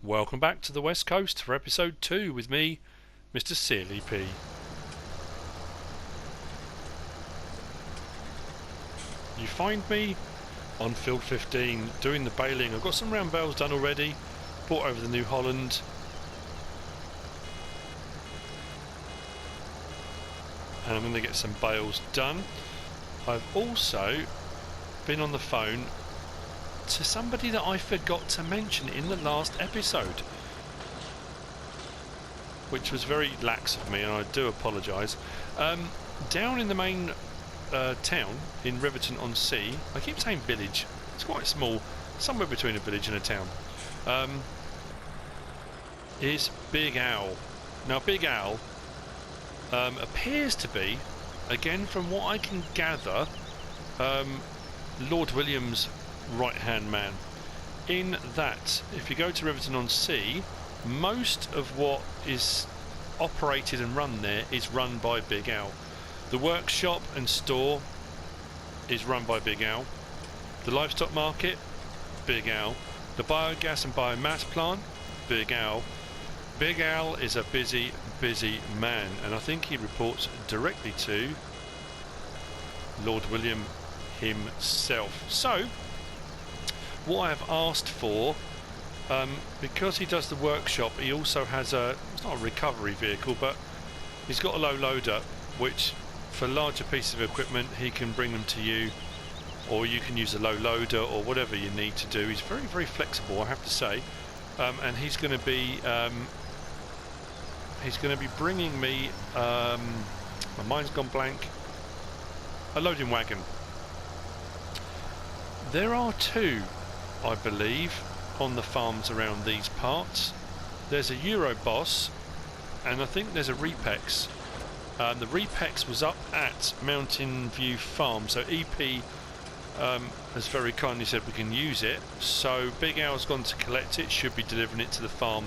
Welcome back to the West Coast for episode 2 with me, MrSealyp. You find me on field 15 doing the baling. I've got some round bales done already, brought over the New Holland. And I'm going to get some bales done. I've also been on the phone to somebody that I forgot to mention in the last episode, which was very lax of me, and I do apologise. Down in the main town in Riverton-on-Sea, I keep saying village, it's quite small, somewhere between a village and a town, is Big Al. Now Big Al appears to be, again from what I can gather, Lord William's right hand man, in that if you go to Riverton-on-Sea, most of what is operated and run there is run by Big Al. The workshop and store is run by Big Al. The livestock market, Big Al. The biogas and biomass plant, Big Al. Big Al is a busy man, and I think he reports directly to Lord William himself. So what I have asked for, because he does the workshop, he also has it's not a recovery vehicle, but he's got a low loader, which for larger pieces of equipment he can bring them to you, or you can use a low loader or whatever you need to do. He's very flexible, I have to say, and he's going to be bringing me, my mind's gone blank, a loading wagon. There are two, I believe, on the farms around these parts. There's a Euroboss, and I think there's a Repex. The Repex was up at Mountain View Farm, so EP has very kindly said we can use it. So Big Al's gone to collect it, should be delivering it to the farm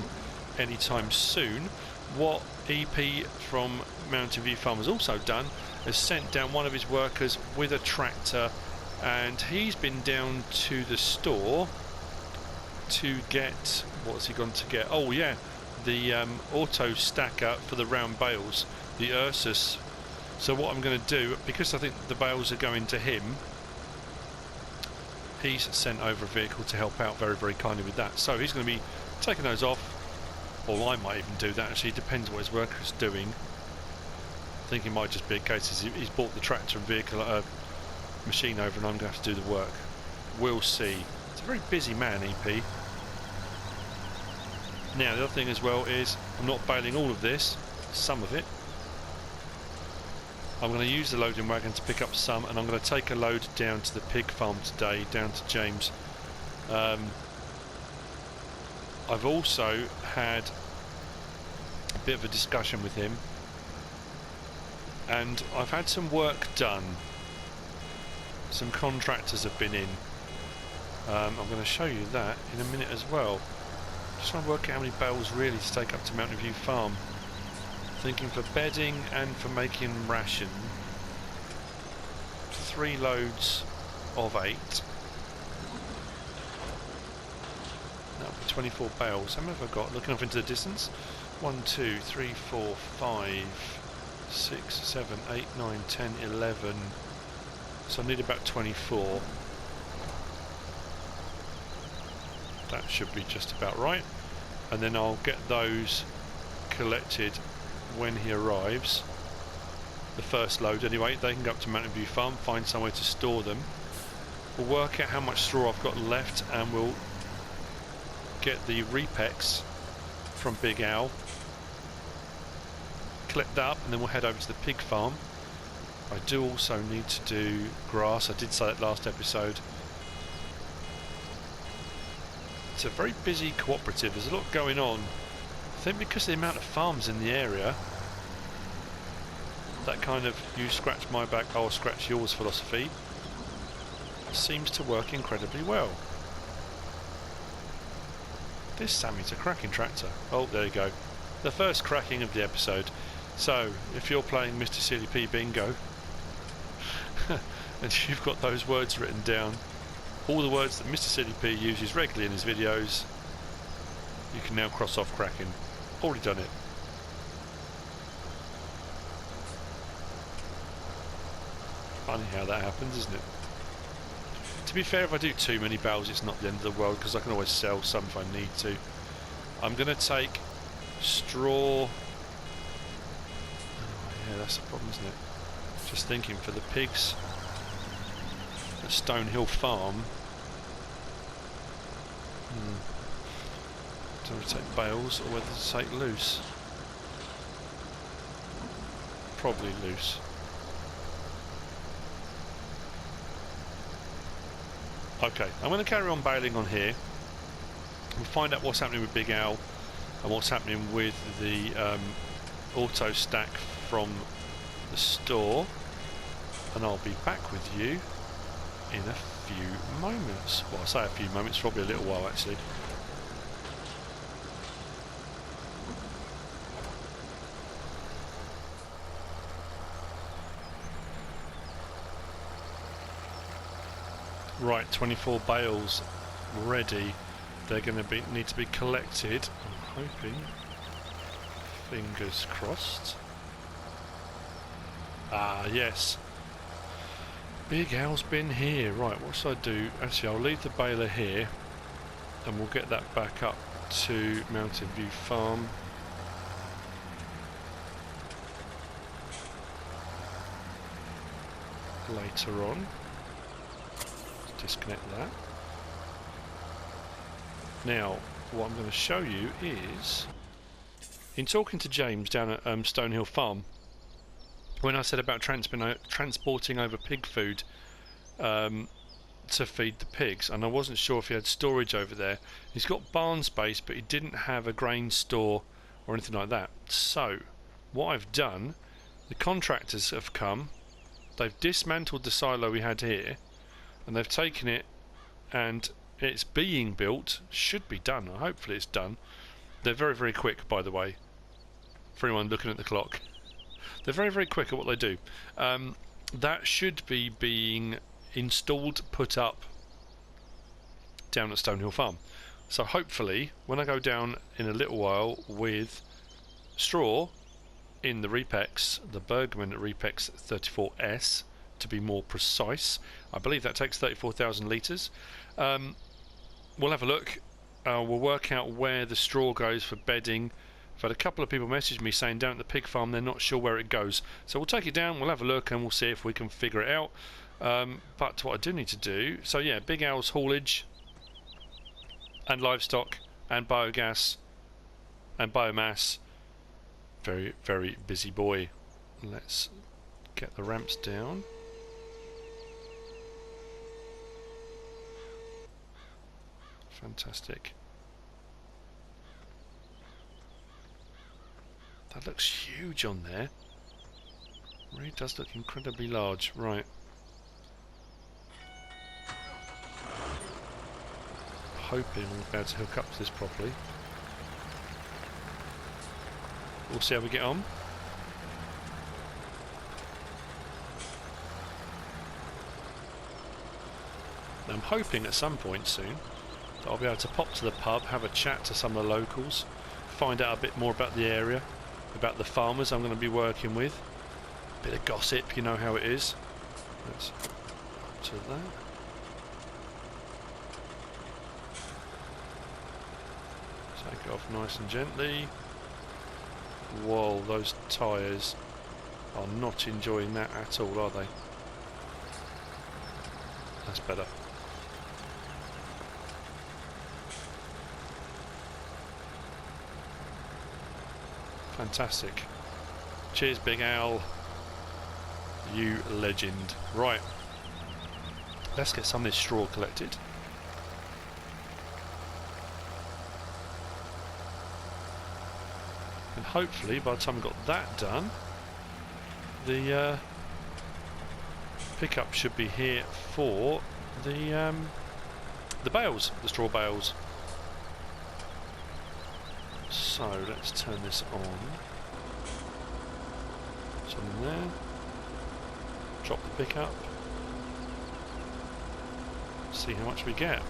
anytime soon. What EP from Mountain View Farm has also done is sent down one of his workers with a tractor, and he's been down to the store to get, what's he gone to get? Oh yeah, the auto stacker for the round bales, the Ursus. So what I'm going to do, because I think the bales are going to him, he's sent over a vehicle to help out very kindly with that. So he's going to be taking those off, or I might even do that actually, depends what his worker's doing. I think it might just be a case he's bought the tractor and vehicle machine over, and I'm going to have to do the work. We'll see. It's a very busy man, EP. Now the other thing as well is I'm not baling all of this, some of it. I'm going to use the loading wagon to pick up some, and I'm going to take a load down to the pig farm today, down to James. I've also had a bit of a discussion with him, and I've had some work done. Some contractors have been in. I'm going to show you that in a minute as well. Just trying to work out how many bales really to take up to Mountain View Farm. Thinking for bedding and for making ration. 3 loads of 8. That'll be 24 bales. How many have I got? Looking off into the distance. 1, 2, 3, 4, 5, 6, 7, 8, 9, 10, 11. So I need about 24. That should be just about right. And then I'll get those collected when he arrives. The first load anyway, they can go up to Mountain View Farm, find somewhere to store them. We'll work out how much straw I've got left, and we'll get the Repex from Big Al, collect that up, and then we'll head over to the pig farm. I do also need to do grass, I did say that last episode. It's a very busy cooperative, there's a lot going on. I think because of the amount of farms in the area, that kind of you scratch my back, I'll scratch yours philosophy seems to work incredibly well. This Sammy's a cracking tractor. Oh, there you go. The first cracking of the episode. So, if you're playing MrSealyp Bingo, and you've got those words written down, all the words that MrSealyp uses regularly in his videos, You can now cross off cracking. Already done it. Funny how that happens, isn't it? To be fair, if I do too many bales, it's not the end of the world, because I can always sell some if I need to. I'm going to take straw. Oh, yeah, that's the problem, isn't it? Just thinking, for the pigs at Stonehill Farm. Do I take bales or whether to take loose? Probably loose. Okay, I'm going to carry on baling on here. We'll find out what's happening with Big Al and what's happening with the auto stack from the store, and I'll be back with you in a few moments. Well, I say a few moments, probably a little while actually. Right, 24 bales ready. They're going to need to be collected. I'm hoping, fingers crossed. Ah, yes. Big Al's been here. Right, what should I do? Actually, I'll leave the baler here, and we'll get that back up to Mountain View Farm. Later on. Disconnect that. Now, what I'm going to show you is, in talking to James down at Stonehill Farm, when I said about transporting over pig food to feed the pigs, and I wasn't sure if he had storage over there. He's got barn space, but he didn't have a grain store or anything like that. So, what I've done, the contractors have come, they've dismantled the silo we had here, and they've taken it, and it's being built. Should be done. Hopefully it's done. They're very, very quick, by the way, for anyone looking at the clock. They're very, very quick at what they do. That should be being installed, put up down at Stonehill Farm. So hopefully, when I go down in a little while with straw in the Repex, the Bergman Repex 34S, to be more precise, I believe that takes 34,000 litres. We'll have a look. We'll work out where the straw goes for bedding. I've had a couple of people message me saying down at the pig farm they're not sure where it goes. So we'll take it down, we'll have a look, and we'll see if we can figure it out. But what I do need to do, so yeah, Big Al's haulage and livestock and biogas and biomass. Very, very busy boy. Let's get the ramps down. Fantastic. That looks huge on there. Really does look incredibly large. Right. Hoping we'll be able to hook up to this properly. We'll see how we get on. I'm hoping at some point soon that I'll be able to pop to the pub, have a chat to some of the locals, find out a bit more about the area, about the farmers I'm going to be working with. A bit of gossip, you know how it is. Let's up to that. Take it off nice and gently. Whoa, those tyres are not enjoying that at all, are they? That's better. Fantastic. Cheers, Big Al. You legend. Right. Let's get some of this straw collected. And hopefully, by the time we've got that done, the pickup should be here for the bales, the straw bales. So let's turn this on. Some in there. Drop the pickup. See how much we get.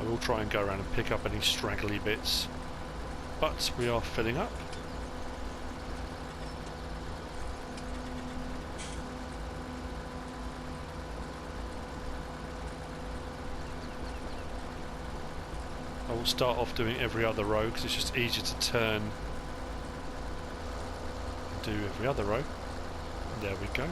I will try and go around and pick up any straggly bits, but we are filling up. I will start off doing every other row because it's just easier to turn and do every other row. There we go.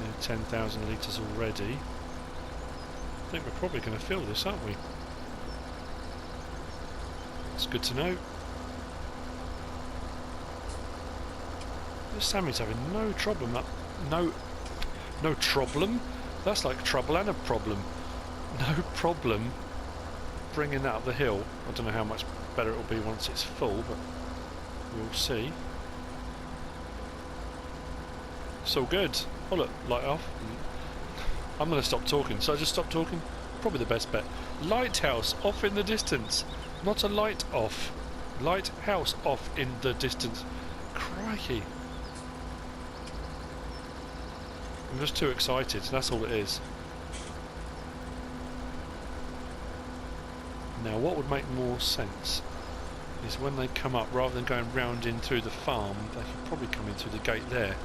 Near 10,000 litres already. I think we're probably going to fill this, aren't we? It's good to know. Sammy's having no problem up. No problem? That's like trouble and a problem. No problem bringing that up the hill. I don't know how much better it will be once it's full, but we'll see. It's all good. Oh look, light off. I'm going to stop talking. So I just stop talking? Probably the best bet. Lighthouse off in the distance. Not a light off. Lighthouse off in the distance. Crikey. I'm just too excited, that's all it is. Now what would make more sense is when they come up, rather than going round in through the farm, they could probably come in through the gate there.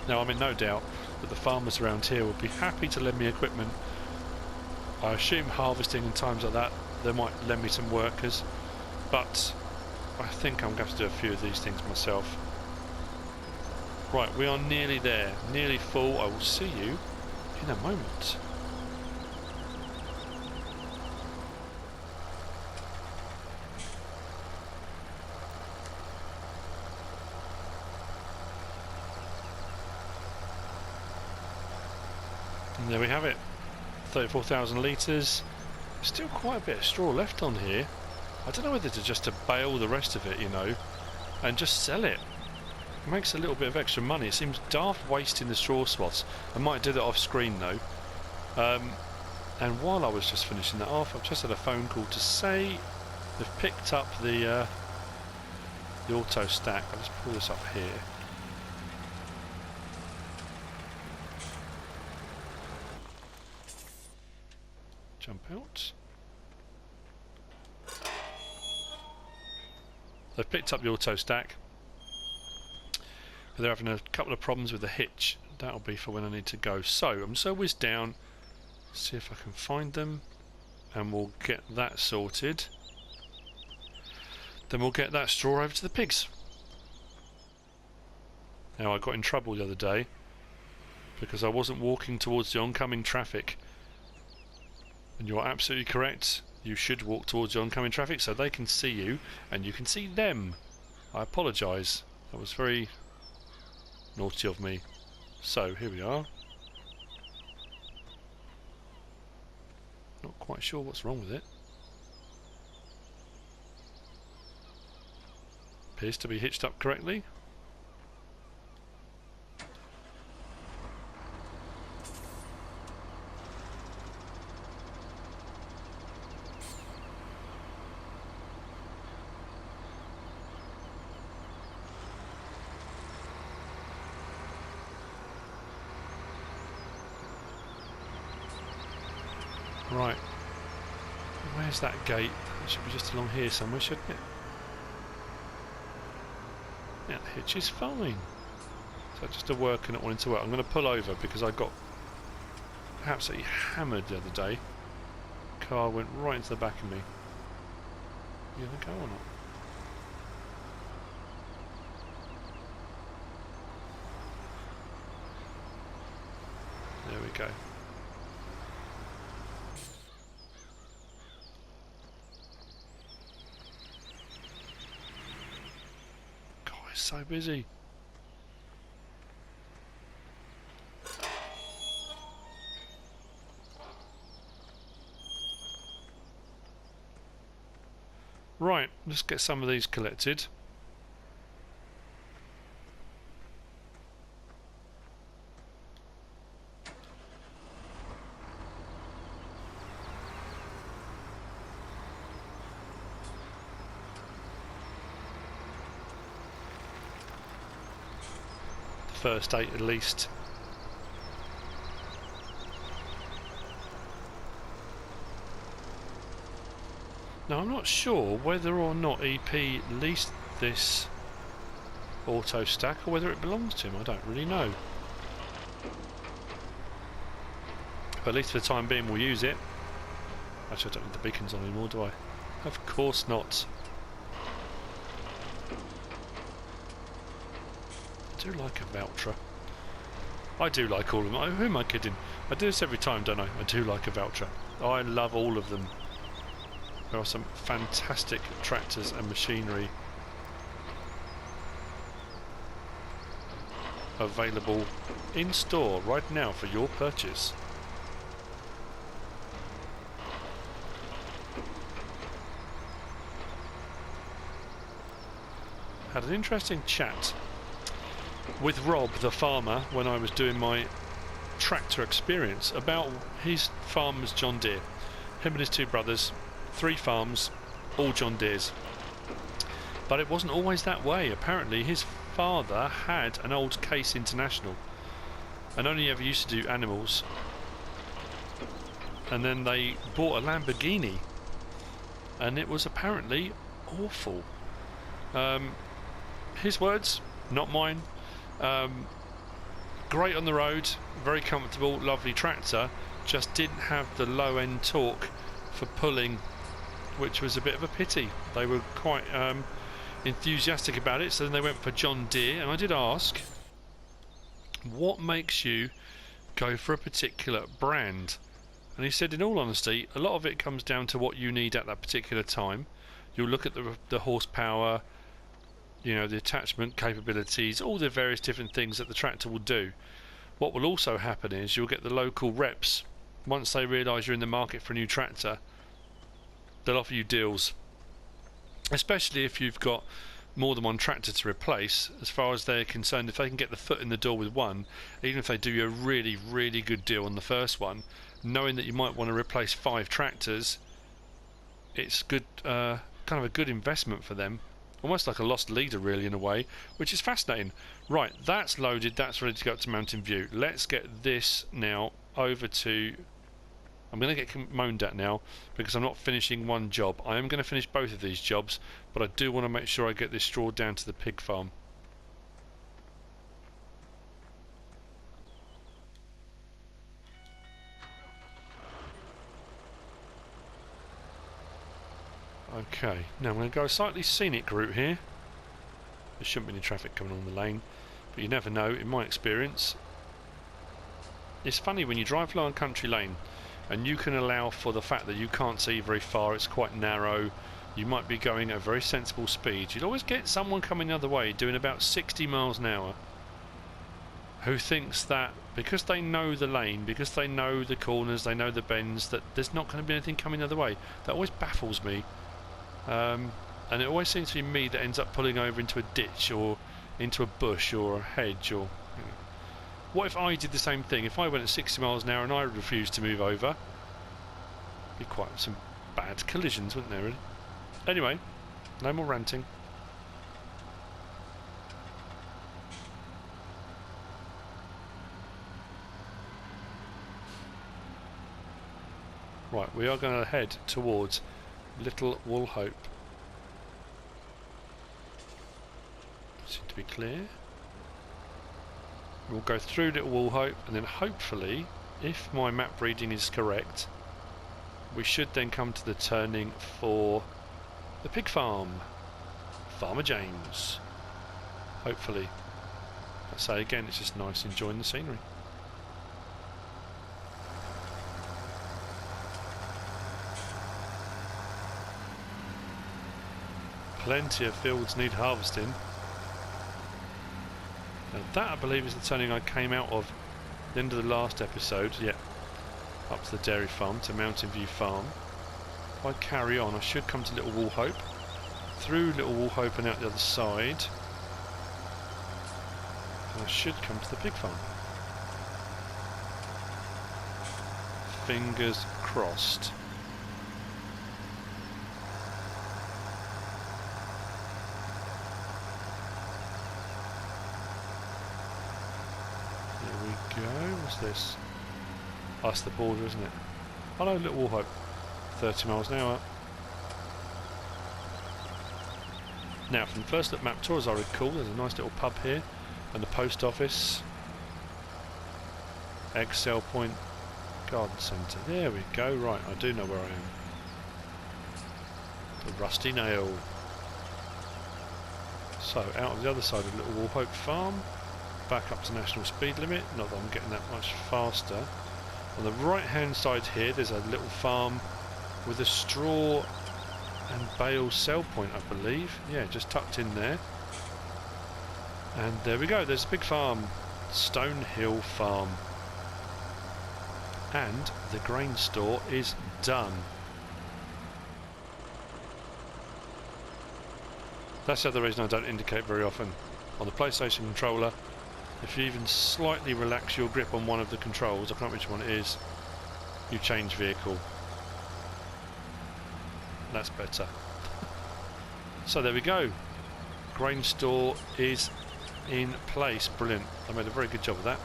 Now I'm in no doubt that the farmers around here would be happy to lend me equipment. I assume harvesting and times like that, they might lend me some workers, but I think I'm going to have to do a few of these things myself. Right, we are nearly there, nearly full. I will see you in a moment. And there we have it. 34,000 litres. Still quite a bit of straw left on here. I don't know whether to bale the rest of it, you know, and just sell it. It makes a little bit of extra money. It seems daft wasting the straw swaths. I might do that off screen though. And while I was just finishing that off, I've just had a phone call to say they've picked up the auto stack. I'll just pull this up here. Jump out. They've picked up the auto stack, but they're having a couple of problems with the hitch. That'll be for when I need to go. So I'm just going to whiz down, see if I can find them, and we'll get that sorted. Then we'll get that straw over to the pigs. Now I got in trouble the other day because I wasn't walking towards the oncoming traffic. And you're absolutely correct. You should walk towards the oncoming traffic so they can see you and you can see them. I apologise. That was very naughty of me. So here we are. Not quite sure what's wrong with it. Appears to be hitched up correctly. Right, where's that gate? It should be just along here somewhere, shouldn't it? Yeah, the hitch is fine. So just a worker not wanting to work. I'm going to pull over because I got absolutely hammered the other day. Car went right into the back of me. You gonna go or not? There we go. So busy. Right, let's get some of these collected. first 8 at least. Now I'm not sure whether or not EP leased this auto stack or whether it belongs to him. I don't really know. But at least for the time being we'll use it. Actually I don't need the beacons on anymore, do I? Of course not. I do like a voucher. I do like all of them. Who am I kidding? I do this every time, don't I? I do like a voucher. I love all of them. There are some fantastic tractors and machinery available in store right now for your purchase. Had an interesting chat with Rob the farmer when I was doing my tractor experience about his farm as John Deere. Him and his 2 brothers, 3 farms, all John Deeres. But it wasn't always that way. Apparently his father had an old Case International and only ever used to do animals, and then they bought a Lamborghini and it was apparently awful. His words, not mine. Great on the road, very comfortable, lovely tractor, just didn't have the low end torque for pulling, which was a bit of a pity. They were quite enthusiastic about it, so then they went for John Deere, and I did ask, what makes you go for a particular brand? And he said, in all honesty, a lot of it comes down to what you need at that particular time. You'll look at the horsepower, you know, the attachment capabilities, all the various different things that the tractor will do. What will also happen is you'll get the local reps. Once they realise you're in the market for a new tractor, they'll offer you deals, especially if you've got more than one tractor to replace. As far as they're concerned, if they can get the foot in the door with one, even if they do you a really, really good deal on the first one, knowing that you might want to replace 5 tractors, it's good, kind of a good investment for them. Almost like a lost leader, really, in a way, which is fascinating. Right, that's loaded, that's ready to go up to Mountain View. Let's get this now over to... I'm going to get moaned at now because I'm not finishing one job. I am going to finish both of these jobs, but I do want to make sure I get this straw down to the pig farm. Okay, now I'm going to go a slightly scenic route here. There shouldn't be any traffic coming on the lane, but you never know. In my experience, it's funny when you drive along a country lane and you can allow for the fact that you can't see very far, it's quite narrow, you might be going at a very sensible speed. You'll always get someone coming the other way doing about 60 miles an hour who thinks that because they know the lane, because they know the corners, they know the bends, that there's not going to be anything coming the other way. That always baffles me. And it always seems to be me that ends up pulling over into a ditch or into a bush or a hedge. Or what if I did the same thing? If I went at 60 miles an hour and I refused to move over, be quite some bad collisions, wouldn't there, really? Anyway, no more ranting. Right, we are going to head towards Little Woolhope. Seems to be clear. We'll go through Little Woolhope and then hopefully, if my map reading is correct, we should then come to the turning for the pig farm. Farmer James. Hopefully. I say again, it's just nice enjoying the scenery. Plenty of fields need harvesting. Now that, I believe, is the turning I came out of at the end of the last episode. Yeah, up to the dairy farm, to Mountain View Farm. If I carry on, I should come to Little Woolhope, through Little Woolhope and out the other side, and I should come to the pig farm. Fingers crossed. What's this? Oh, that's the border, isn't it? Oh no, Little Wallhope. 30 miles an hour. Now, from the first look map tour, as I recall, there's a nice little pub here, and the post office, egg sale point, garden centre. There we go. Right, I do know where I am. The Rusty Nail. So, out of the other side of Little Wallhope Farm, back up to national speed limit. Not that I'm getting that much faster. On the right hand side here, there's a little farm with a straw and bale sell point, I believe. Yeah, just tucked in there. And there we go, there's a big farm, Stonehill Farm. And the grain store is done. That's the other reason I don't indicate very often. On the PlayStation controller, if you even slightly relax your grip on one of the controls, I can't remember which one it is, you change vehicle. That's better. So there we go. Grain store is in place. Brilliant. I made a very good job of that.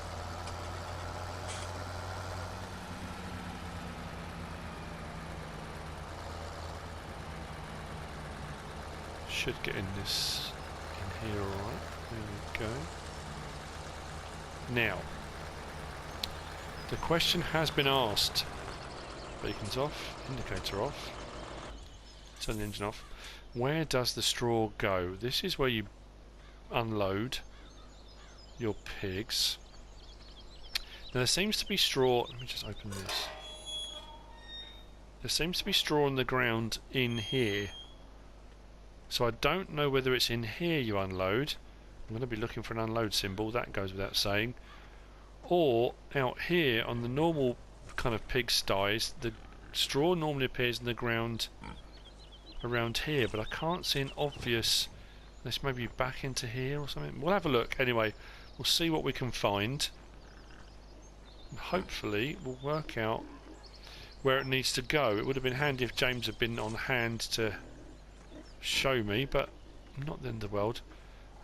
Should get in this in here, alright. There we go. Now, the question has been asked. Beacons off, indicator off. Turn the engine off. Where does the straw go? This is where you unload your pigs. Now there seems to be straw. Let me just open this. There seems to be straw on the ground in here. So I don't know whether it's in here you unload. I'm going to be looking for an unload symbol. That goes without saying. Or out here on the normal kind of pigsties, the straw normally appears in the ground around here, but I can't see an obvious. Let's maybe back into here or something. We'll have a look anyway. We'll see what we can find, and hopefully we'll work out where it needs to go. It would have been handy if James had been on hand to show me, but not the end of the world.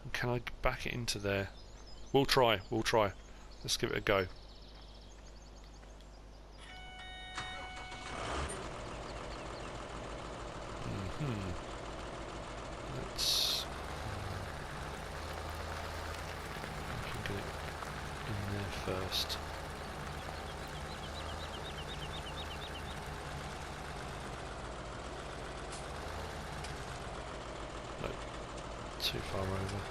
And can I back it into there? We'll try. Let's give it a go. Let's we can get it in there first. No, too far over.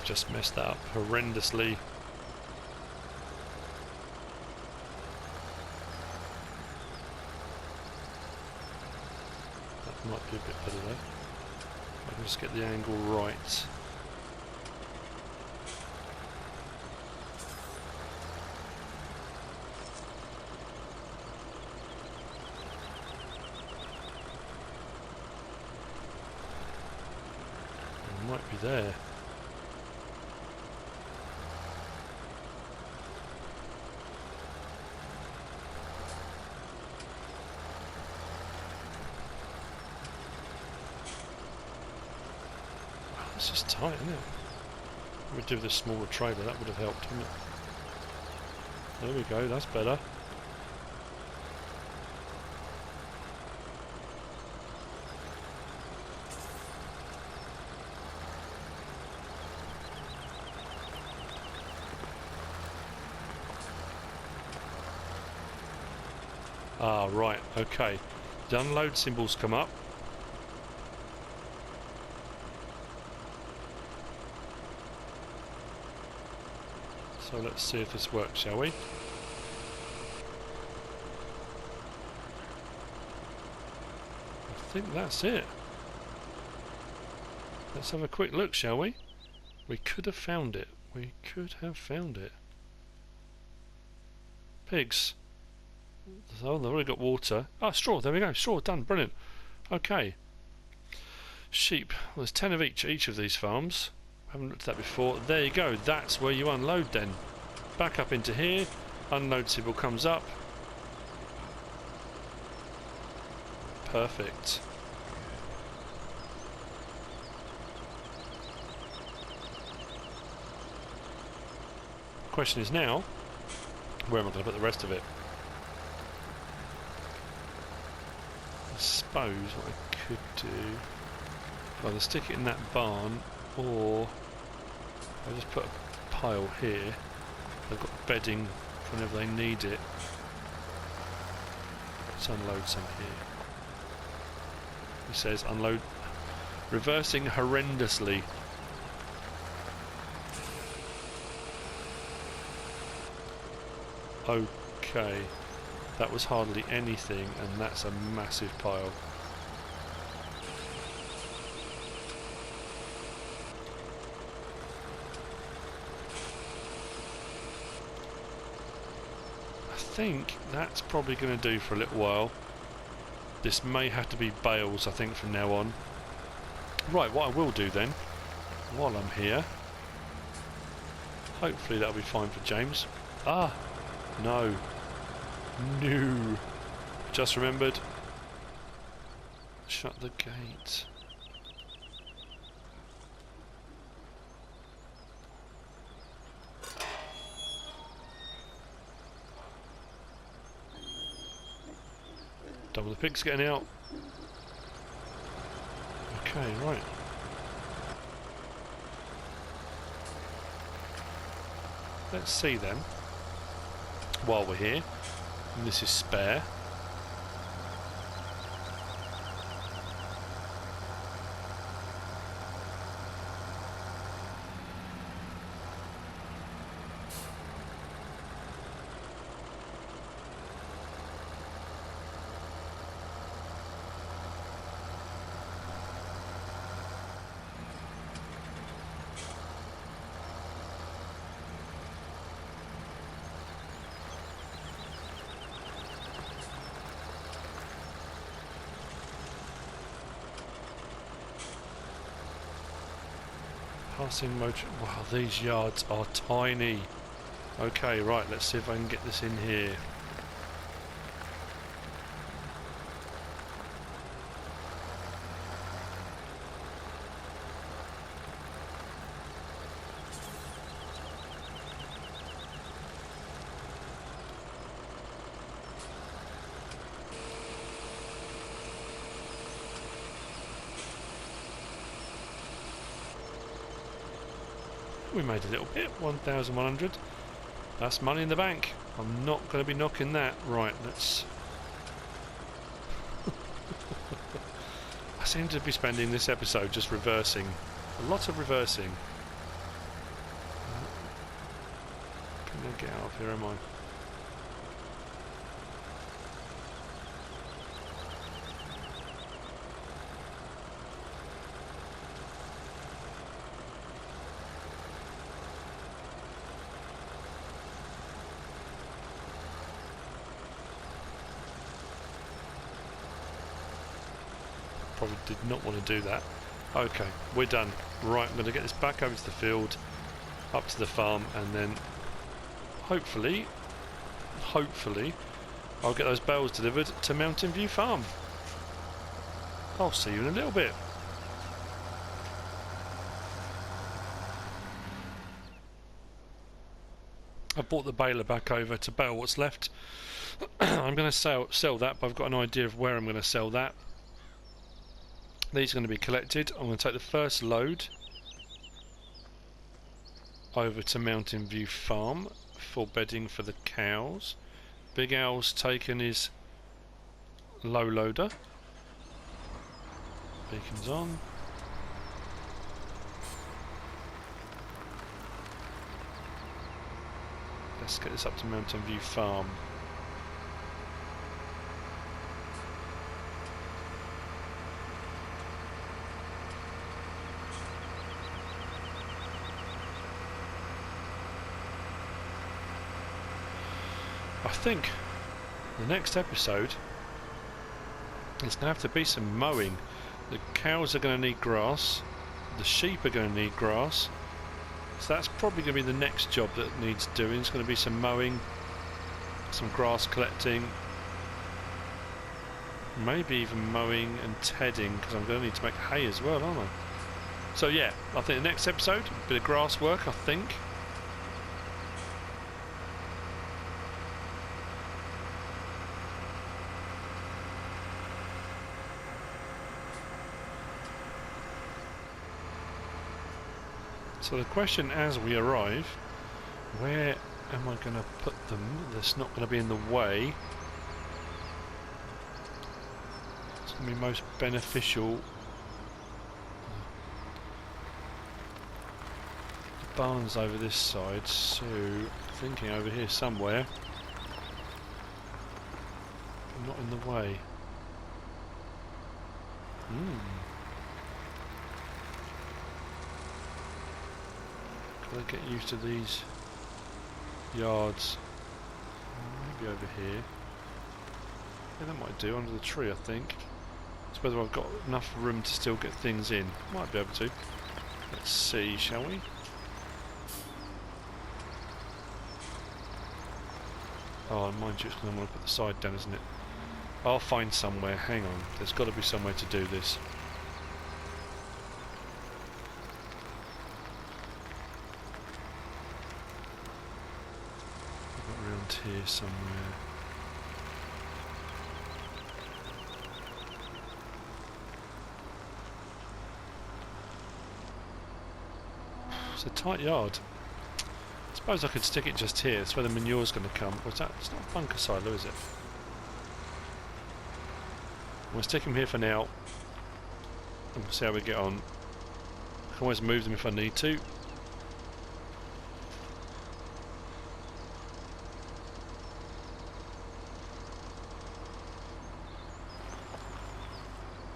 Just messed that up horrendously. That might be a bit better though. I can just get the angle right. It might be there. It's just tight, isn't it? We'd do this smaller trailer, that would have helped, wouldn't it? There we go, that's better. Ah, right, okay. The unload symbols come up. So let's see if this works, shall we? I think that's it. Let's have a quick look, shall we? We could have found it. We could have found it. Pigs. Oh, they've already got water. Ah, straw, there we go. Straw, done, brilliant. Okay. Sheep. Well, there's 10 of each of these farms. Haven't looked at that before. There you go, that's where you unload then. Back up into here. Unload symbol comes up. Perfect. Question is now, where am I going to put the rest of it? I suppose what I could do, either stick it in that barn, or I'll just put a pile here. They've got bedding for whenever they need it. Let's unload some here. It says unload, reversing horrendously. Okay, that was hardly anything, and that's a massive pile. I think that's probably going to do for a little while. This may have to be bales, I think, from now on. Right, what I will do then, while I'm here, hopefully that'll be fine for James. Ah! No. No. Just remembered. Shut the gate. Double the pigs getting out. Okay, right. Let's see then. While we're here, and this is spare. Passing motor. Wow, these yards are tiny. Okay, right, let's see if I can get this in here. We made a little bit, 1,100. That's money in the bank. I'm not going to be knocking that. Right, let's... I seem to be spending this episode just reversing. A lot of reversing. Can I get out of here, am I? Probably did not want to do that. Okay, we're done. Right, I'm going to get this back over to the field, up to the farm, and then hopefully I'll get those bales delivered to Mountain View Farm. I'll see you in a little bit. I brought the baler back over to bale what's left. I'm going to sell that, but I've got an idea of where I'm going to sell that. These are going to be collected. I'm going to take the first load over to Mountain View Farm for bedding for the cows. Big Al's taken his low loader. Beacon's on. Let's get this up to Mountain View Farm. I think the next episode is going to have to be some mowing. The cows are going to need grass, the sheep are going to need grass, so that's probably going to be the next job that needs doing. It's going to be some mowing, some grass collecting, maybe even mowing and tedding, because I'm going to need to make hay as well, aren't I? So yeah, I think the next episode, a bit of grass work, I think. So the question as we arrive, where am I going to put them that's not going to be in the way? It's going to be most beneficial. The barn's over this side, so I'm thinking over here somewhere. But not in the way. Gotta get used to these yards. Maybe over here. Yeah, that might do, under the tree I think. It's whether I've got enough room to still get things in. Might be able to. Let's see, shall we? Oh, mind you, it's because I want to put the side down, isn't it? I'll find somewhere, hang on. There's got to be somewhere to do this. Here somewhere. It's a tight yard. I suppose I could stick it just here. It's where the manure's going to come. What's that? It's not a bunker silo, is it? We'll stick them here for now. And we'll see how we get on. I can always move them if I need to.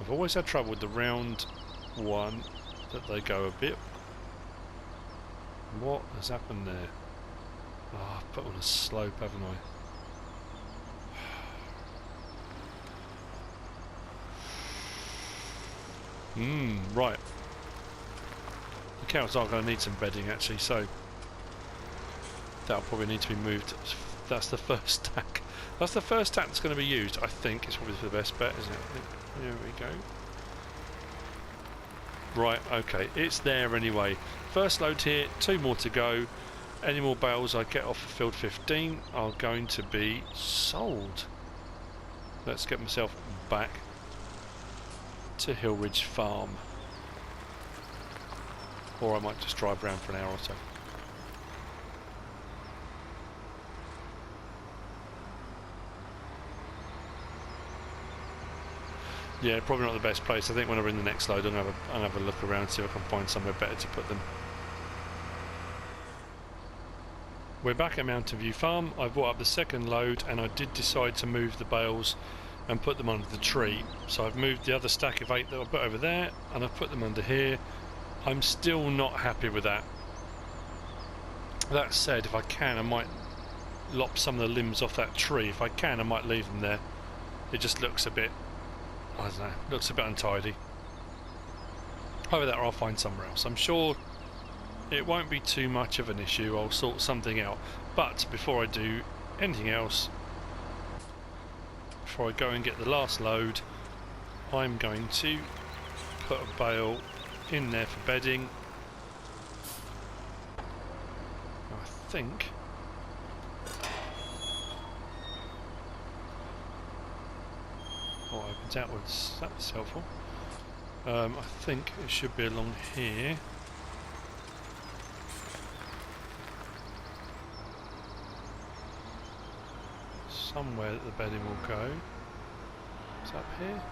I've always had trouble with the round one, that they go a bit. What has happened there? Ah, I've put on a slope, haven't I? Right. The cows are going to need some bedding actually, so that'll probably need to be moved. That's the first stack. That's the first stack that's going to be used, I think. It's probably the best bet, isn't it? There we go. Right, okay, it's there anyway. First load here, 2 more to go. Any more bales I get off of field 15 are going to be sold. Let's get myself back to Hillridge Farm. Or I might just drive around for an hour or so. Yeah, probably not the best place. I think when we're in the next load, I'll have a look around, see if I can find somewhere better to put them. We're back at Mountain View Farm. I brought up the second load, and I did decide to move the bales and put them under the tree. So I've moved the other stack of 8 that I put over there, and I've put them under here. I'm still not happy with that. That said, if I can, I might lop some of the limbs off that tree. If I can, I might leave them there. It just looks a bit, I don't know, looks a bit untidy. Either that or I'll find somewhere else. I'm sure it won't be too much of an issue. I'll sort something out. But before I do anything else, before I go and get the last load, I'm going to put a bale in there for bedding. I think opens outwards, that's helpful. I think it should be along here. Somewhere that the bedding will go. Is it up here?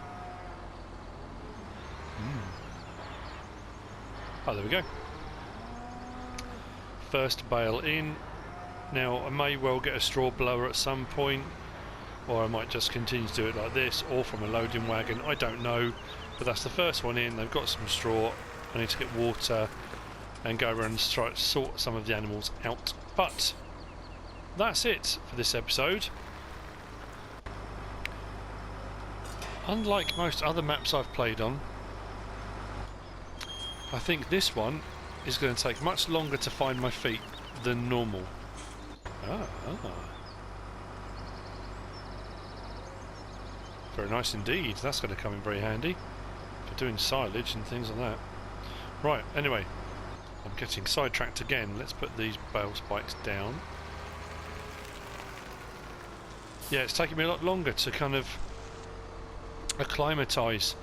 Oh, there we go. First bale in. Now I may well get a straw blower at some point, or I might just continue to do it like this, or from a loading wagon, I don't know. But that's the first one in. They've got some straw. I need to get water and go around and try to sort some of the animals out. But that's it for this episode. Unlike most other maps I've played on, I think this one is going to take much longer to find my feet than normal. Very nice indeed. That's going to come in very handy for doing silage and things like that. Right, anyway, I'm getting sidetracked again. Let's put these bale spikes down. Yeah, it's taking me a lot longer to kind of acclimatise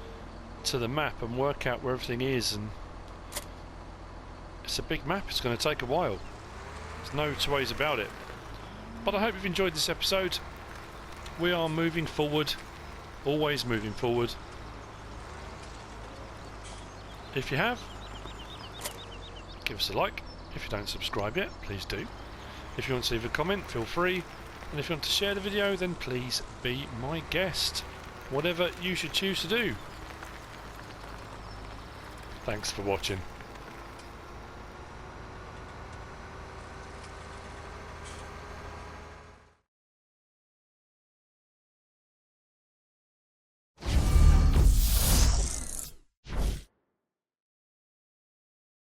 to the map and work out where everything is, and it's a big map. It's going to take a while. There's no two ways about it. But I hope you've enjoyed this episode. We are moving forward, always moving forward. If you have, give us a like. If you don't subscribe yet, please do. If you want to leave a comment, feel free. And if you want to share the video, then please be my guest. Whatever you should choose to do. Thanks for watching.